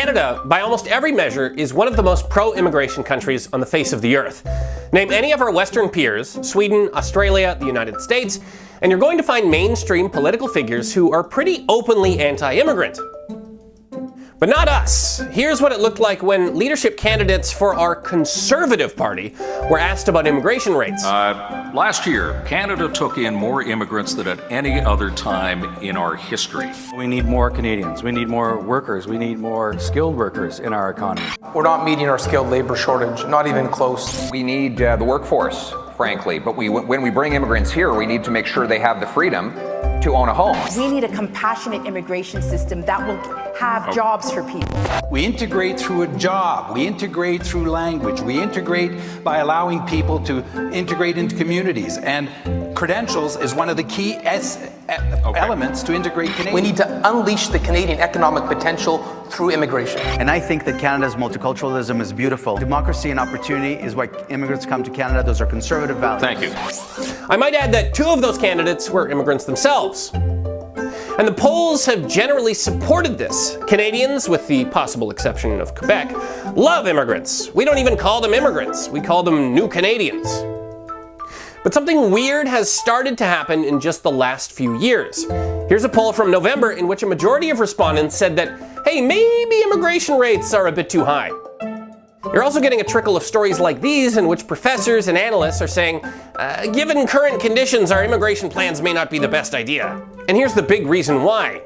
Canada, by almost every measure, is one of the most pro-immigration countries on the face of the earth. Name any of our Western peers, Sweden, Australia, the United States, and you're going to find mainstream political figures who are pretty openly anti-immigrant. But not us. Here's what it looked like when leadership candidates for our Conservative Party were asked about immigration rates. Last year, Canada took in more immigrants than at any other time in our history. We need more Canadians. We need more workers. We need more skilled workers in our economy. We're not meeting our skilled labor shortage, not even close. We need the workforce, frankly, but when we bring immigrants here, we need to make sure they have the freedom to own a home. We need a compassionate immigration system that will have jobs for people. We integrate through a job. We integrate through language. We integrate by allowing people to integrate into communities. And credentials is one of the key elements to integrate Canadians. We need to unleash the Canadian economic potential through immigration. And I think that Canada's multiculturalism is beautiful. Democracy and opportunity is why immigrants come to Canada. Those are conservative values. Thank you. I might add that 2 of those candidates were immigrants themselves. And the polls have generally supported this. Canadians, with the possible exception of Quebec, love immigrants. We don't even call them immigrants. We call them new Canadians. But something weird has started to happen in just the last few years. Here's a poll from November in which a majority of respondents said that, hey, maybe immigration rates are a bit too high. You're also getting a trickle of stories like these in which professors and analysts are saying, given current conditions, our immigration plans may not be the best idea. And here's the big reason why.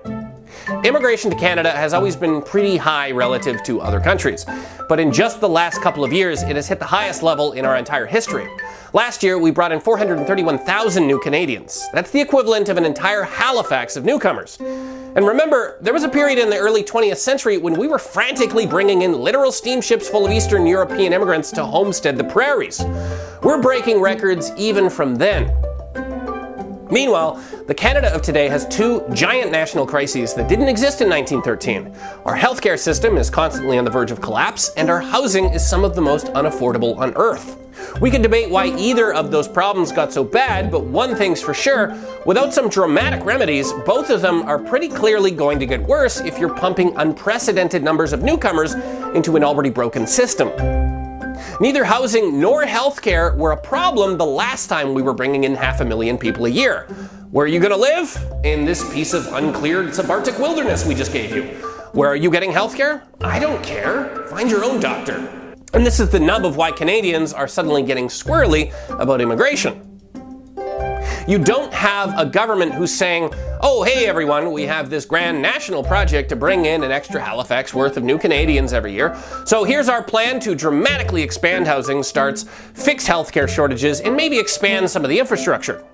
Immigration to Canada has always been pretty high relative to other countries, but in just the last couple of years, it has hit the highest level in our entire history. Last year, we brought in 431,000 new Canadians. That's the equivalent of an entire Halifax of newcomers. And remember, there was a period in the early 20th century when we were frantically bringing in literal steamships full of Eastern European immigrants to homestead the prairies. We're breaking records even from then. Meanwhile, the Canada of today has 2 giant national crises that didn't exist in 1913. Our healthcare system is constantly on the verge of collapse, and our housing is some of the most unaffordable on earth. We could debate why either of those problems got so bad, but one thing's for sure, without some dramatic remedies, both of them are pretty clearly going to get worse if you're pumping unprecedented numbers of newcomers into an already broken system. Neither housing nor healthcare were a problem the last time we were bringing in 500,000 people a year. Where are you gonna live? In this piece of uncleared subarctic wilderness we just gave you. Where are you getting healthcare? I don't care. Find your own doctor. And this is the nub of why Canadians are suddenly getting squirrely about immigration. You don't have a government who's saying, oh, hey everyone, we have this grand national project to bring in an extra Halifax worth of new Canadians every year. So here's our plan to dramatically expand housing starts, fix healthcare shortages, and maybe expand some of the infrastructure.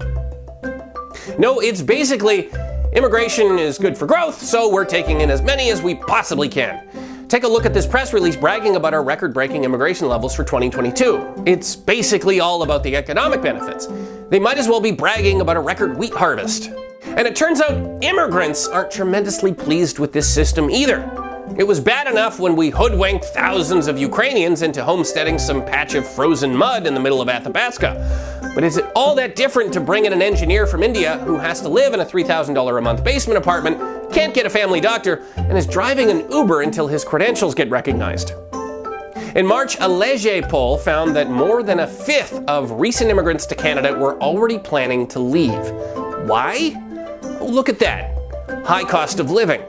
No, it's basically, immigration is good for growth, so we're taking in as many as we possibly can. Take a look at this press release bragging about our record-breaking immigration levels for 2022. It's basically all about the economic benefits. They might as well be bragging about a record wheat harvest. And it turns out immigrants aren't tremendously pleased with this system either. It was bad enough when we hoodwinked thousands of Ukrainians into homesteading some patch of frozen mud in the middle of Athabasca. But is it all that different to bring in an engineer from India who has to live in a $3,000 a month basement apartment, can't get a family doctor, and is driving an Uber until his credentials get recognized? In March, a Leger poll found that more than 1/5 of recent immigrants to Canada were already planning to leave. Why? Oh, look at that. High cost of living.